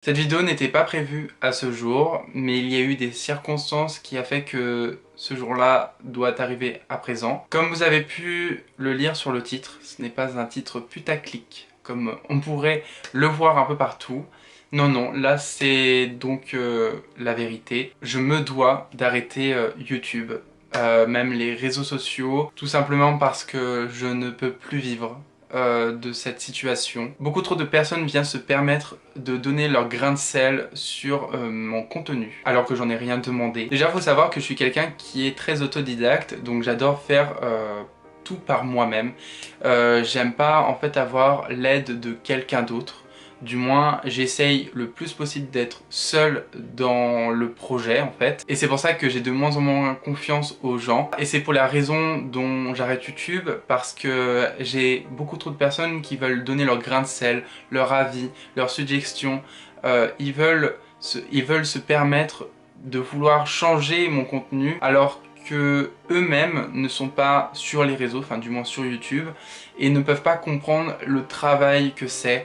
Cette vidéo n'était pas prévue à ce jour, mais il y a eu des circonstances qui a fait que ce jour-là doit arriver à présent. Comme vous avez pu le lire sur le titre, ce n'est pas un titre putaclic, comme on pourrait le voir un peu partout. Non, non, là c'est donc la vérité. Je me dois d'arrêter YouTube, même les réseaux sociaux, tout simplement parce que je ne peux plus vivre de cette situation. Beaucoup trop de personnes viennent se permettre de donner leur grain de sel sur mon contenu, alors que j'en ai rien demandé. Déjà, il faut savoir que je suis quelqu'un qui est très autodidacte, donc j'adore faire tout par moi-même. J'aime pas en fait avoir l'aide de quelqu'un d'autre. Du moins, j'essaye le plus possible d'être seul dans le projet en fait. Et c'est pour ça que j'ai de moins en moins confiance aux gens. Et c'est pour la raison dont j'arrête YouTube, parce que j'ai beaucoup trop de personnes qui veulent donner leur grain de sel, leur avis, leurs suggestions. Ils veulent se permettre de vouloir changer mon contenu alors que eux-mêmes ne sont pas sur les réseaux, enfin du moins sur YouTube, et ne peuvent pas comprendre le travail que c'est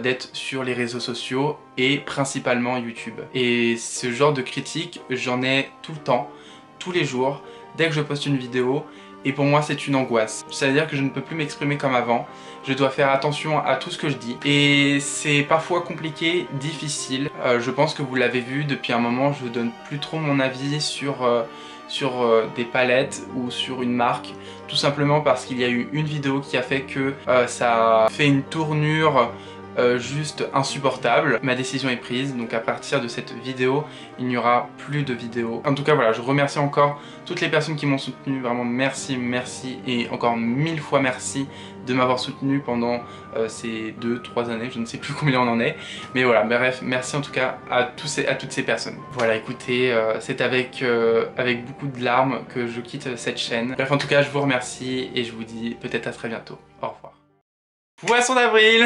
d'être sur les réseaux sociaux et principalement YouTube. Et ce genre de critique, j'en ai tout le temps, tous les jours, dès que je poste une vidéo, et pour moi c'est une angoisse. C'est-à-dire que je ne peux plus m'exprimer comme avant, je dois faire attention à tout ce que je dis, et c'est parfois compliqué, difficile. Je pense que vous l'avez vu, depuis un moment je donne plus trop mon avis sur des palettes ou sur une marque, tout simplement parce qu'il y a eu une vidéo qui a fait que ça a fait une tournure juste insupportable. Ma décision est prise, donc à partir de cette vidéo, il n'y aura plus de vidéos. En tout cas voilà, je remercie encore toutes les personnes qui m'ont soutenu, vraiment merci, merci et encore 1000 fois merci de m'avoir soutenu pendant ces 2-3 années, je ne sais plus combien on en est, mais voilà, bref, merci en tout cas à toutes ces personnes. Voilà, écoutez, c'est avec beaucoup de larmes que je quitte cette chaîne. Bref, en tout cas, je vous remercie et je vous dis peut-être à très bientôt. Au revoir. Poisson d'avril.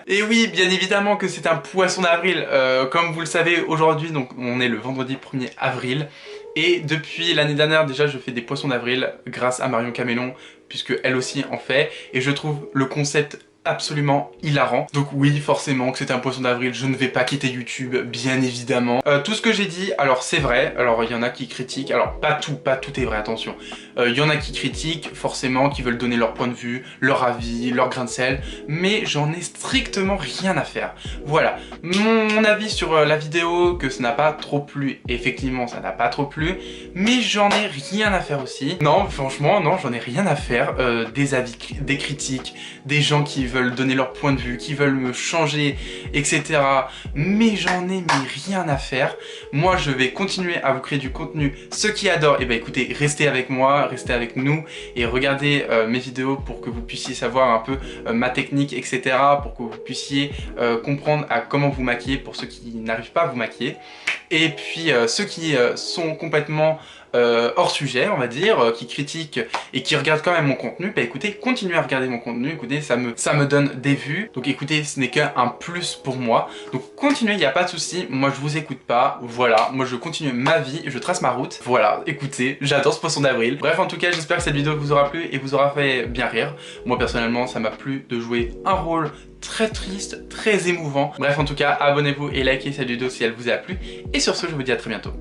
Et oui, bien évidemment que c'est un poisson d'avril. Comme vous le savez, aujourd'hui, donc on est le vendredi 1er avril. Et depuis l'année dernière, déjà, je fais des poissons d'avril grâce à Marion Camélon, puisque elle aussi en fait. Et je trouve le concept absolument hilarant. Donc oui, forcément que c'est un poisson d'avril, je ne vais pas quitter YouTube, bien évidemment. Tout ce que j'ai dit, alors c'est vrai, alors il y en a qui critiquent, alors pas tout est vrai, attention. Il y en a qui critiquent, forcément, qui veulent donner leur point de vue, leur avis, leur grain de sel, mais j'en ai strictement rien à faire. Voilà, mon avis sur la vidéo, que ça n'a pas trop plu, effectivement ça n'a pas trop plu, mais j'en ai rien à faire aussi. Non, franchement, non, j'en ai rien à faire des avis, des critiques, des gens qui veulent donner leur point de vue, qui veulent me changer, etc. Mais j'en ai rien à faire. Moi, je vais continuer à vous créer du contenu. Ceux qui adorent, eh ben écoutez, restez avec moi, restez avec nous et regardez mes vidéos pour que vous puissiez savoir un peu ma technique, etc. Pour que vous puissiez comprendre à comment vous maquiller pour ceux qui n'arrivent pas à vous maquiller. Et puis ceux qui sont complètement hors sujet, on va dire, qui critiquent et qui regardent quand même mon contenu, bah écoutez, continuez à regarder mon contenu, écoutez, ça me donne des vues, donc écoutez, ce n'est qu'un plus pour moi, donc continuez, il n'y a pas de souci, moi je vous écoute pas, voilà, moi je continue ma vie, je trace ma route, voilà, écoutez, j'adore ce poisson d'avril. Bref, en tout cas, j'espère que cette vidéo vous aura plu et vous aura fait bien rire. Moi personnellement, ça m'a plu de jouer un rôle très triste, très émouvant. Bref, en tout cas, abonnez-vous et likez cette vidéo si elle vous a plu, et sur ce, je vous dis à très bientôt.